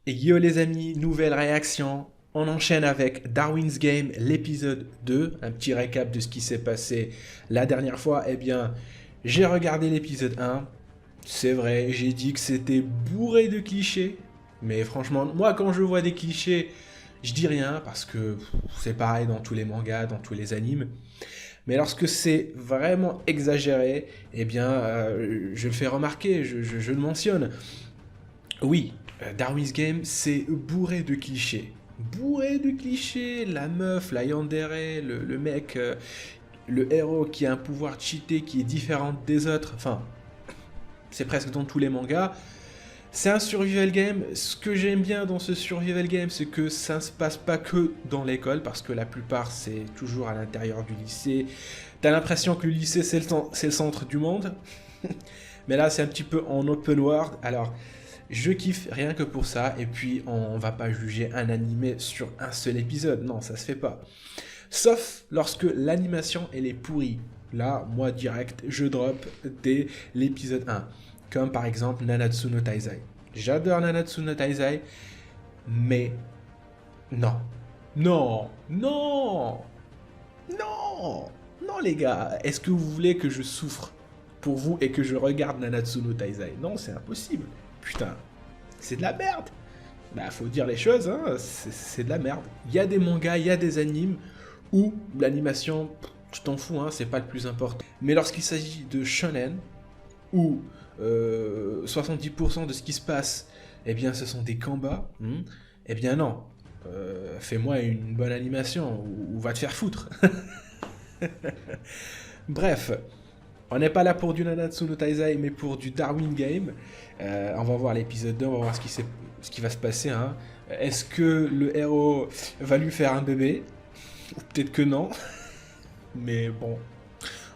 Et yo les amis, nouvelle réaction. On enchaîne avec Darwin's Game, l'épisode 2. Un petit récap de ce qui s'est passé la dernière fois. Eh bien, j'ai regardé l'épisode 1. C'est vrai, j'ai dit que c'était bourré de clichés. Mais franchement, moi quand je vois des clichés, je dis rien parce que c'est pareil dans tous les mangas, dans tous les animes. Mais lorsque c'est vraiment exagéré, eh bien, je le fais remarquer, je le mentionne. Oui, Darwin's Game, c'est bourré de clichés. Bourré de clichés, la meuf, la yandere, le mec, le héros qui a un pouvoir cheaté qui est différent des autres. Enfin, c'est presque dans tous les mangas. C'est un survival game. Ce que j'aime bien dans ce survival game, c'est que ça ne se passe pas que dans l'école, parce que la plupart, c'est toujours à l'intérieur du lycée. T'as l'impression que le lycée, c'est le centre du monde. Mais là, c'est un petit peu en open world. Alors, je kiffe rien que pour ça. Et puis, on va pas juger un animé sur un seul épisode. Non, ça se fait pas. Sauf lorsque l'animation, elle est pourrie. Là, moi, direct, je drop dès l'épisode 1. Comme par exemple Nanatsu no Taizai. J'adore Nanatsu no Taizai, mais non. Non, non, non, non les gars. Est-ce que vous voulez que je souffre pour vous et que je regarde Nanatsu no Taizai? Non, c'est impossible. Putain, c'est de la merde. Bah, faut dire les choses, hein, c'est de la merde. Il y a des mangas, il y a des animes où l'animation, tu t'en fous, hein, c'est pas le plus important. Mais lorsqu'il s'agit de shonen, où 70% de ce qui se passe, eh bien, ce sont des combats, eh bien non. Fais-moi une bonne animation ou va te faire foutre. Bref, on n'est pas là pour du Nanatsu no Taizai, mais pour du Darwin Game. On va voir l'épisode 2, on va voir ce qui va se passer. Hein. Est-ce que le héros va lui faire un bébé? Ou peut-être que non. Mais bon,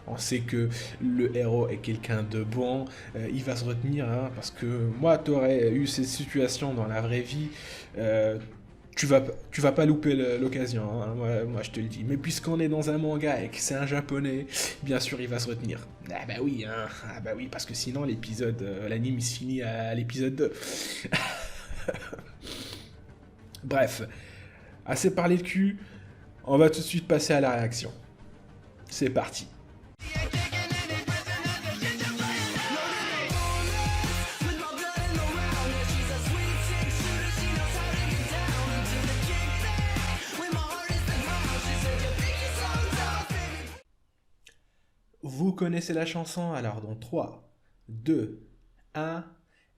on sait que le héros est quelqu'un de bon, il va se retenir, hein, parce que moi, tu aurais eu cette situation dans la vraie vie, euh, tu vas pas louper l'occasion, hein, moi, je te le dis. Mais puisqu'on est dans un manga et que c'est un japonais, bien sûr il va se retenir. Ah bah oui, hein, ah bah oui, parce que sinon l'épisode, l'anime il se finit à l'épisode 2. Bref, assez parlé de cul, on va tout de suite passer à la réaction. C'est parti. Vous connaissez la chanson, alors dans 3, 2, 1,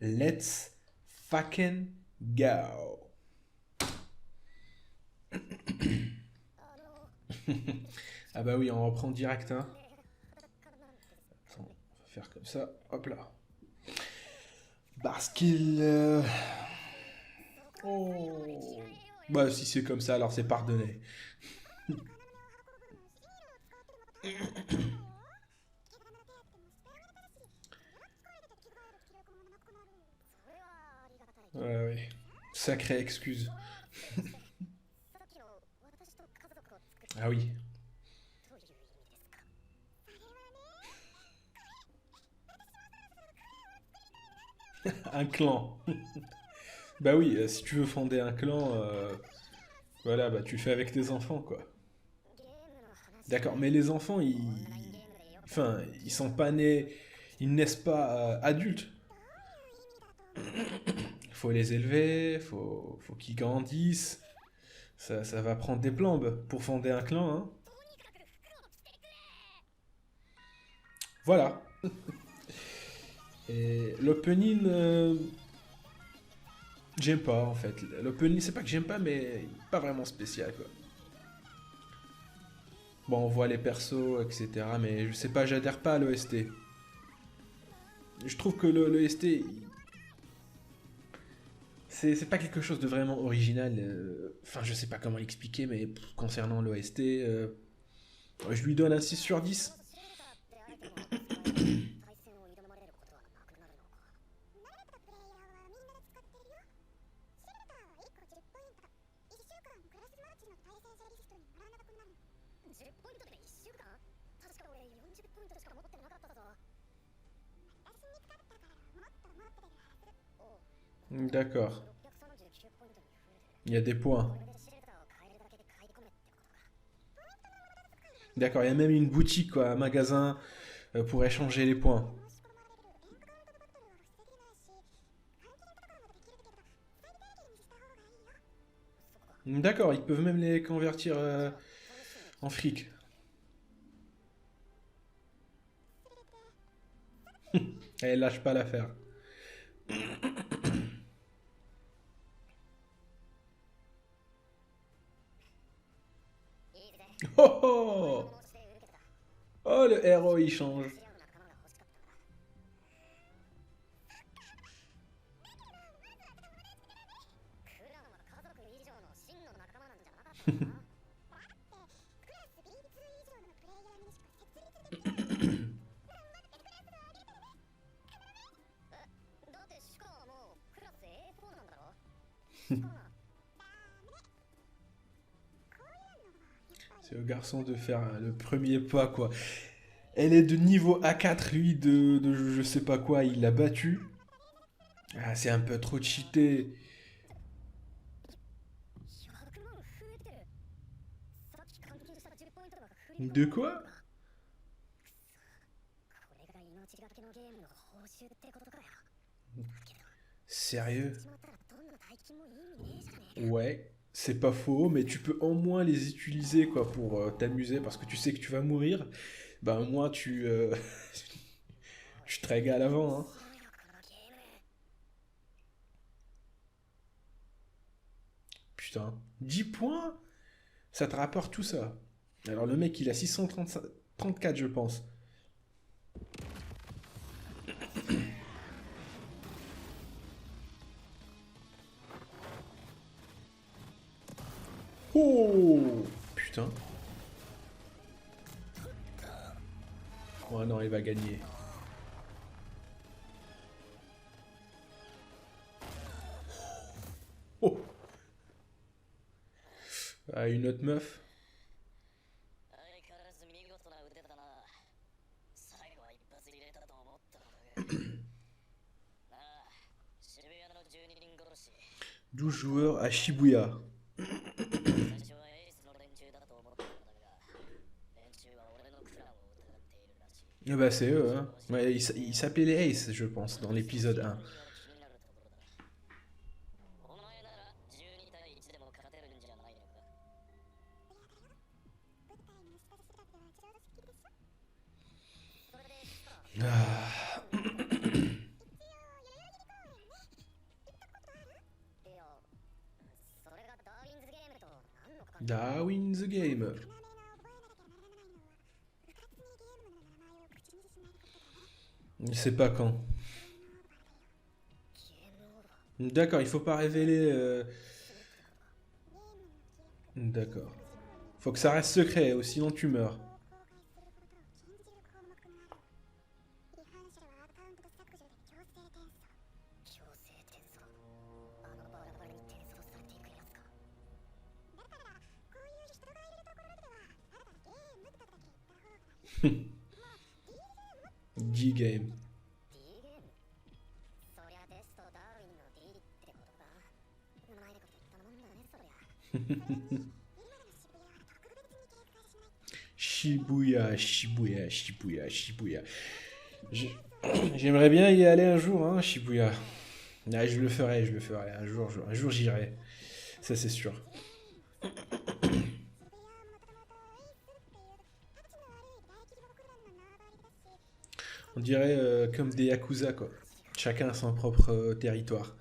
let's fucking go. Ah bah oui, on reprend direct, hein. Attends, on va faire comme ça, hop là. Parce qu'il... Oh... Bah si c'est comme ça, alors c'est pardonné. Ouais, ouais. Sacrée excuse. Ah oui. Un clan. Bah oui, si tu veux fonder un clan, voilà, bah tu le fais avec tes enfants, quoi. D'accord, mais les enfants, enfin, ils sont pas nés, ils naissent pas adultes. Il faut les élever, faut qu'ils grandissent. Ça va prendre des plombes pour fonder un clan, hein. Voilà. Et l'opening, j'aime pas en fait. L'opening, c'est pas que j'aime pas, mais pas vraiment spécial, quoi. Bon, on voit les persos, etc. Mais je sais pas, j'adhère pas à l'OST. Je trouve que l'OST, c'est pas quelque chose de vraiment original. Enfin, je sais pas comment l'expliquer, mais concernant l'OST, je lui donne un 6 sur 10. D'accord. Il y a des points. D'accord, il y a même une boutique, quoi, un magasin pour échanger les points. D'accord, ils peuvent même les convertir en fric. Et lâche pas l'affaire. Oh oh! Oh, le héros, il change. C'est au garçon de faire le premier pas, quoi. Elle est de niveau A4, lui, de je sais pas quoi, il l'a battu. Ah, c'est un peu trop cheaté. De quoi? Sérieux? Ouais, c'est pas faux, mais tu peux au moins les utiliser, quoi, pour t'amuser, parce que tu sais que tu vas mourir. Bah, au moins, tu te régales avant, hein. Putain, 10 points? Ça te rapporte tout ça. Alors, le mec, il a 634, je pense. Oh! Putain. Oh non, il va gagner. Oh! Ah, une autre meuf. Douze joueurs à Shibuya. Ah bah c'est eux, hein. Ouais, il s'appelait les Ace, je pense, dans l'épisode 1. Ah, Darwin the Game. Je sais pas quand. D'accord, il faut pas révéler. D'accord. Faut que ça reste secret, ou sinon tu meurs. G-Game. Shibuya, Shibuya, Shibuya, Shibuya. Je- J'aimerais bien y aller un jour, hein, Shibuya. Ah, je le ferai. Un jour j'irai. Ça, c'est sûr. On dirait comme des Yakuza, quoi. Chacun a son propre territoire.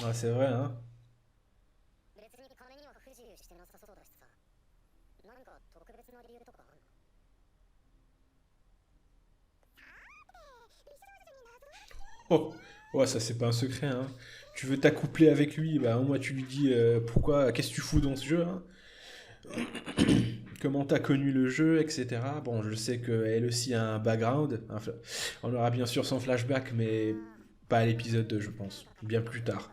Ah, c'est vrai, hein. Oh, Ouais, ça c'est pas un secret, hein. Tu veux t'accoupler avec lui, bah au moins tu lui dis pourquoi, qu'est-ce que tu fous dans ce jeu, hein. Comment t'as connu le jeu, etc. Bon, je sais qu'elle aussi a un background. On aura bien sûr son flashback, mais pas à l'épisode 2, je pense. Bien plus tard.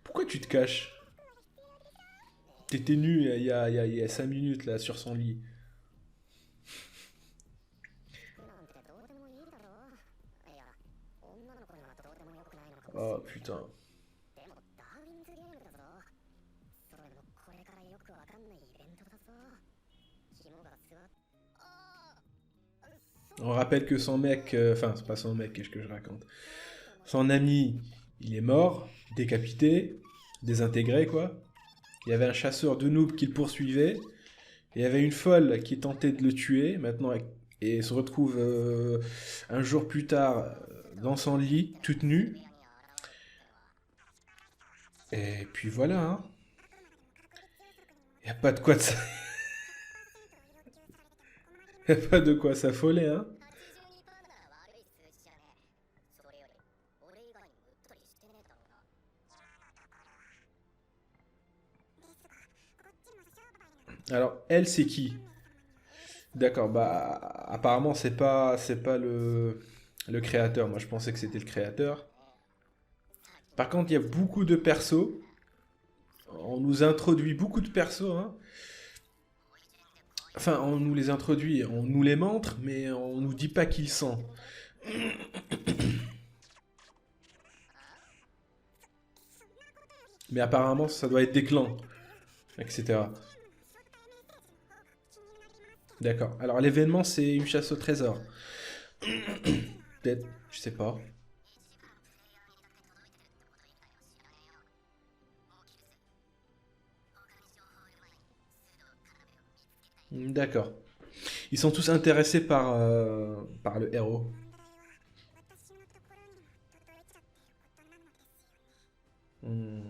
Pourquoi tu te caches? T'étais nu il y a 5 minutes là sur son lit. Oh putain. On rappelle que son mec, enfin c'est pas son mec, qu'est-ce que je raconte. Son ami, il est mort, décapité, désintégré quoi. Il y avait un chasseur de noobs qui le poursuivait. Il y avait une folle qui tentait de le tuer maintenant et se retrouve un jour plus tard dans son lit, toute nue. Et puis voilà, hein. Y a pas de quoi de ça. Y a pas de quoi s'affoler, hein. Alors, elle, c'est qui? D'accord, bah apparemment c'est pas le créateur. Moi je pensais que c'était le créateur. Par contre, il y a beaucoup de persos. On nous introduit beaucoup de persos, hein. Enfin, on nous les introduit, on nous les montre, mais on nous dit pas qui ils sont. Mais apparemment, ça doit être des clans, etc. D'accord. Alors l'événement, c'est une chasse au trésor. Peut-être, je sais pas. D'accord. Ils sont tous intéressés par le héros. Hmm.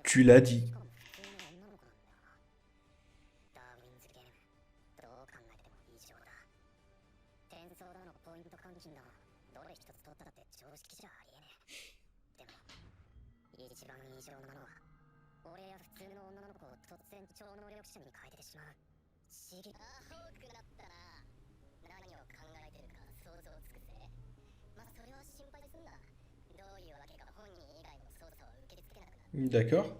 Tu l'as dit. D'accord.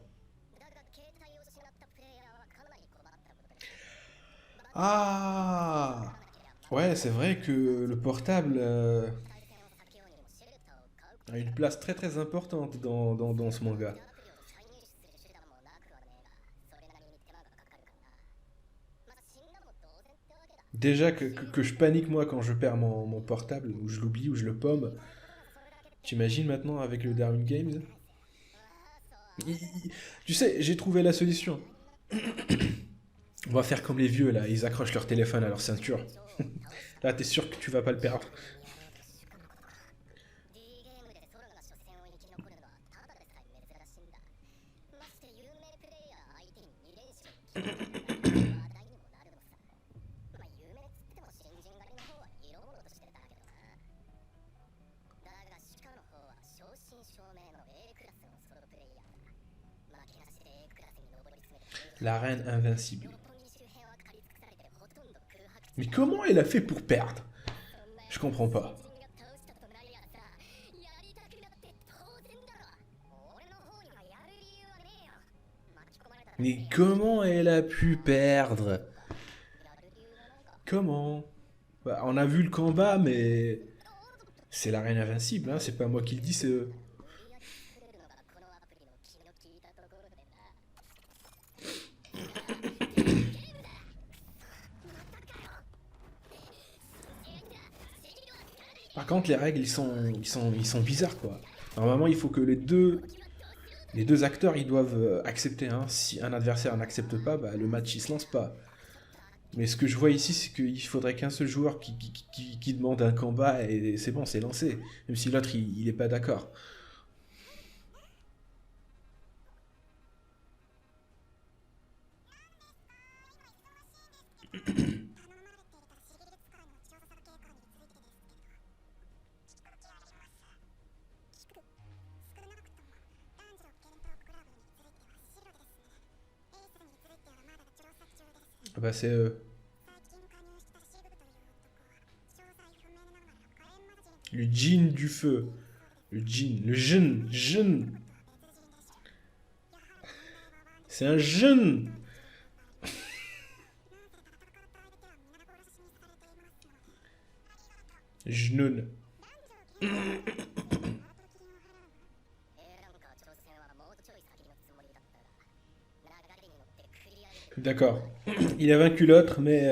Ah! Ouais, c'est vrai que le portable a une place très très importante dans ce manga. Déjà que je panique moi quand je perds mon portable, ou je l'oublie, ou je le pomme. T'imagines maintenant avec le Darwin Games? Tu sais, j'ai trouvé la solution. On va faire comme les vieux là, ils accrochent leur téléphone à leur ceinture. Là, t'es sûr que tu vas pas le perdre. La reine invincible. Mais comment elle a fait pour perdre? Je comprends pas. Mais comment elle a pu perdre? Comment? Bah, on a vu le combat, mais c'est la reine invincible, hein. C'est pas moi qui le dis, c'est eux. Par contre, les règles, ils sont bizarres, quoi. Normalement, il faut que les deux acteurs, ils doivent accepter, hein. Si un adversaire n'accepte pas, bah, le match, il se lance pas. Mais ce que je vois ici, c'est qu'il faudrait qu'un seul joueur qui demande un combat et c'est bon, c'est lancé. Même si l'autre, il est pas d'accord. Ah bah c'est le djinn du feu. Le djinn, le jeune. C'est un jeune. Jnoun. D'accord. Il a vaincu l'autre, mais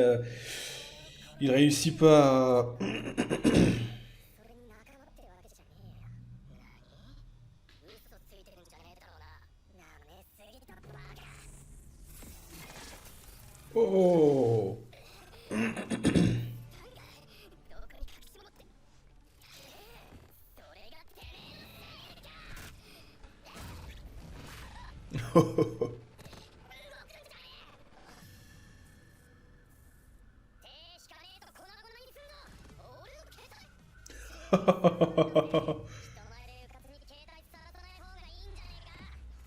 il réussit pas à... Oh.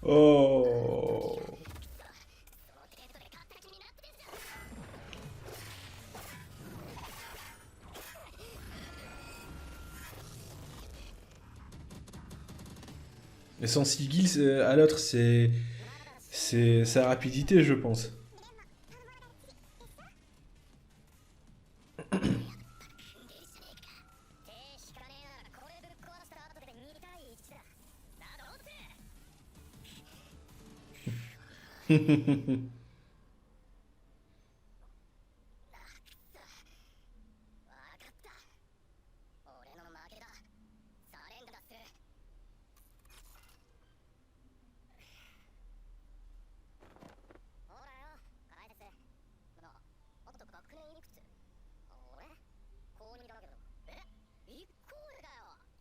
Oh. Et son sigil à l'autre, c'est sa rapidité, je pense.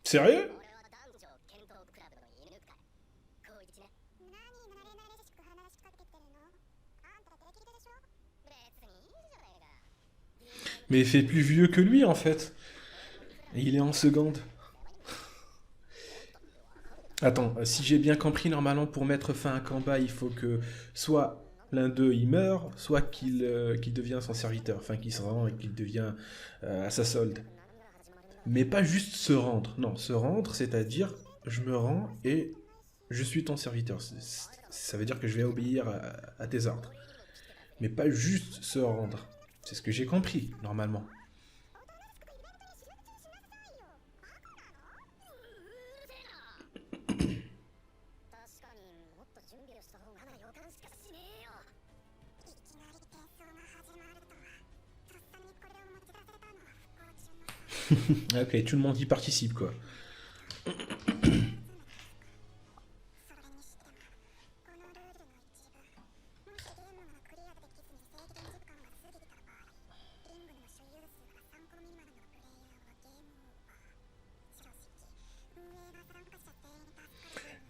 Sérieux? Mais il fait plus vieux que lui en fait. Et il est en seconde. Attends, si j'ai bien compris, normalement pour mettre fin à un combat, il faut que soit l'un d'eux il meurt, soit qu'il devient son serviteur, enfin qu'il se rend et qu'il devient à sa solde. Mais pas juste se rendre, non, se rendre, c'est-à-dire je me rends et je suis ton serviteur. Ça veut dire que je vais obéir à tes ordres. Mais pas juste se rendre. C'est ce que j'ai compris, normalement. Ok, tout le monde y participe, quoi.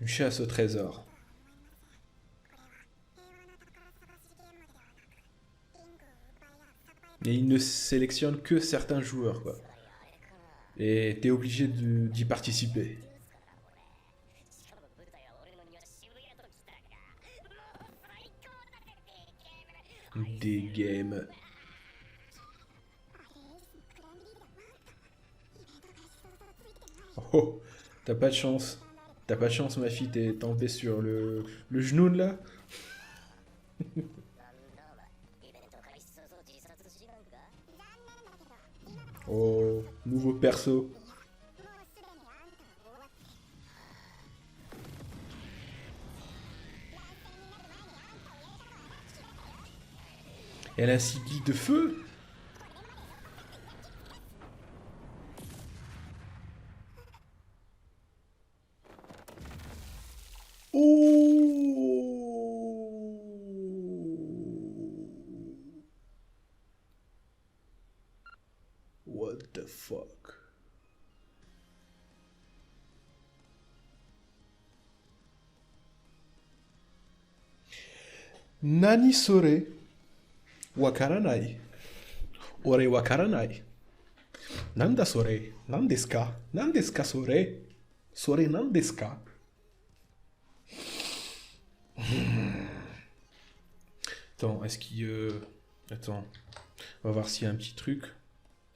Une chasse au trésor. Et il ne sélectionne que certains joueurs, quoi. Et t'es obligé d'y participer. Des games. Oh, t'as pas de chance. T'as pas de chance, ma fille, t'es tombée sur le genou là. Oh, nouveau perso. Elle a un sigil de feu. Oh. Nani sore wakaranai. Ore wakaranai. Nanda sore. Nandeska. Nandeska sore. Sore nandeska. Attends, est-ce qu'il... Attends, on va voir s'il y a un petit truc.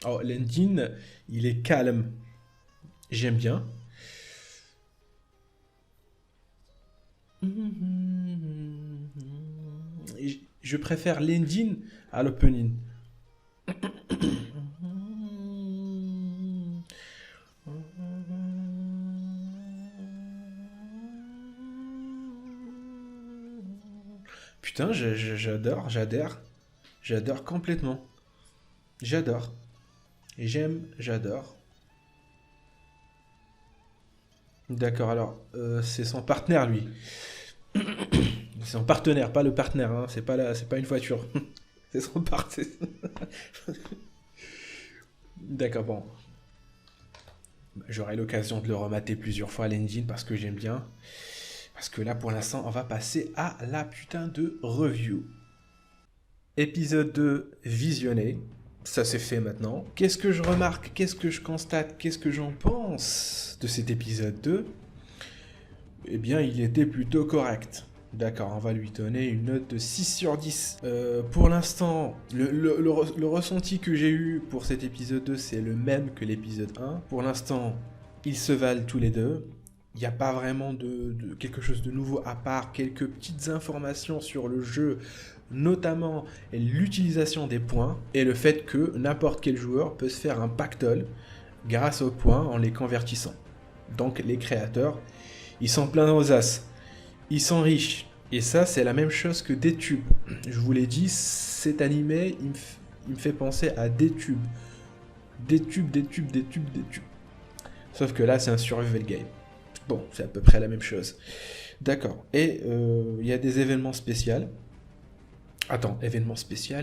Oh, l'ending, il est calme. J'aime bien. Je préfère l'ending à l'opening. Putain, j'adore complètement. J'adore. J'adore. D'accord, alors, c'est son partenaire, lui. C'est son partenaire, pas le partenaire, hein. C'est pas une voiture. C'est son partenaire. D'accord, bon. J'aurai l'occasion de le remater plusieurs fois, l'engine, parce que j'aime bien. Parce que là, pour l'instant, on va passer à la putain de review. Épisode 2 visionné. Ça c'est fait maintenant. Qu'est-ce que je remarque? Qu'est-ce que je constate? Qu'est-ce que j'en pense de cet épisode 2? Eh bien, il était plutôt correct. D'accord, on va lui donner une note de 6 sur 10. Pour l'instant, le ressenti que j'ai eu pour cet épisode 2, c'est le même que l'épisode 1. Pour l'instant, ils se valent tous les deux. Il n'y a pas vraiment de quelque chose de nouveau à part quelques petites informations sur le jeu, notamment l'utilisation des points et le fait que n'importe quel joueur peut se faire un pactole grâce aux points en les convertissant. Donc les créateurs, ils sont pleins aux as, ils sont riches. Et ça, c'est la même chose que DTube. Je vous l'ai dit, cet animé, il me fait penser à DTube. DTube. Sauf que là, c'est un survival game. Bon, c'est à peu près la même chose. D'accord. Et il y a des événements spéciaux. Attends, événements spéciaux.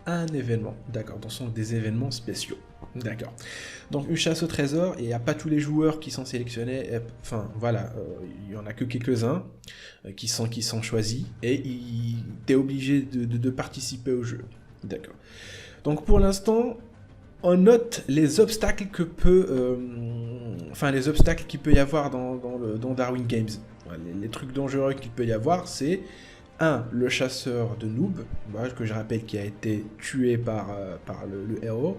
Un événement. D'accord, donc ce sont des événements spéciaux. D'accord. Donc une chasse au trésor, et il n'y a pas tous les joueurs qui sont sélectionnés. Enfin, voilà, il n'y en a que quelques-uns qui sont choisis. Et t'es obligé de participer au jeu. D'accord. Donc pour l'instant, on note les obstacles que les obstacles qu'il peut y avoir dans Darwin Games. Les trucs dangereux qu'il peut y avoir, c'est 1. Le chasseur de noob, que je rappelle qui a été tué par le héros.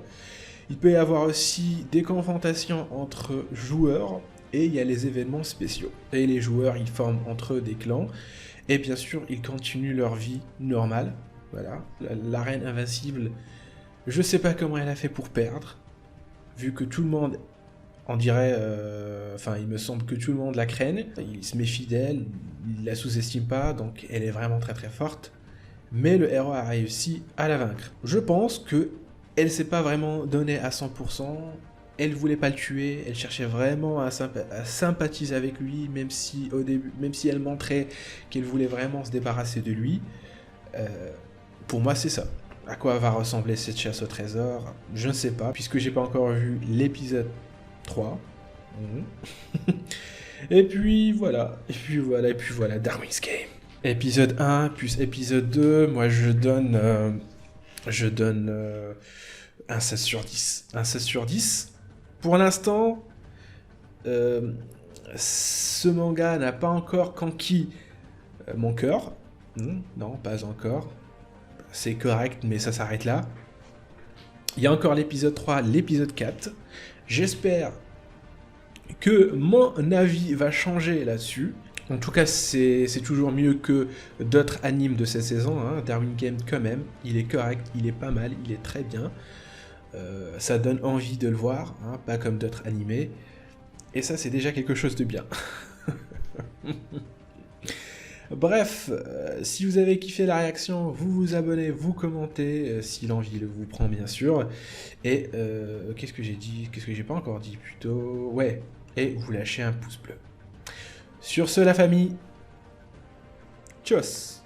Il peut y avoir aussi des confrontations entre joueurs, et il y a les événements spéciaux. Et les joueurs, ils forment entre eux des clans, et bien sûr, ils continuent leur vie normale. Voilà, la reine invincible, je sais pas comment elle a fait pour perdre, vu que tout le monde, on dirait, il me semble que tout le monde la craigne, il se méfie d'elle, il la sous-estime pas, donc elle est vraiment très très forte, mais le héros a réussi à la vaincre. Je pense que elle s'est pas vraiment donnée à 100%, elle voulait pas le tuer, elle cherchait vraiment à sympathiser avec lui, même si elle montrait qu'elle voulait vraiment se débarrasser de lui. Pour moi, c'est ça. À quoi va ressembler cette chasse au trésor? Je ne sais pas, puisque j'ai pas encore vu l'épisode 3. Et puis voilà, Darwin's Game. Épisode 1 plus épisode 2, moi je donne un 16 sur 10. Un 16 sur 10. Pour l'instant, ce manga n'a pas encore conquis mon cœur. Non, pas encore. C'est correct, mais ça s'arrête là. Il y a encore l'épisode 3, l'épisode 4. J'espère que mon avis va changer là-dessus. En tout cas, c'est toujours mieux que d'autres animes de cette saison. Darwin Game, quand même, il est correct, il est pas mal, il est très bien. Ça donne envie de le voir, pas comme d'autres animés. Et ça, c'est déjà quelque chose de bien. Bref, si vous avez kiffé la réaction, vous vous abonnez, vous commentez, si l'envie le vous prend bien sûr. Et qu'est-ce que j'ai dit? Qu'est-ce que j'ai pas encore dit plutôt? Ouais, et vous lâchez un pouce bleu. Sur ce la famille, tchuss!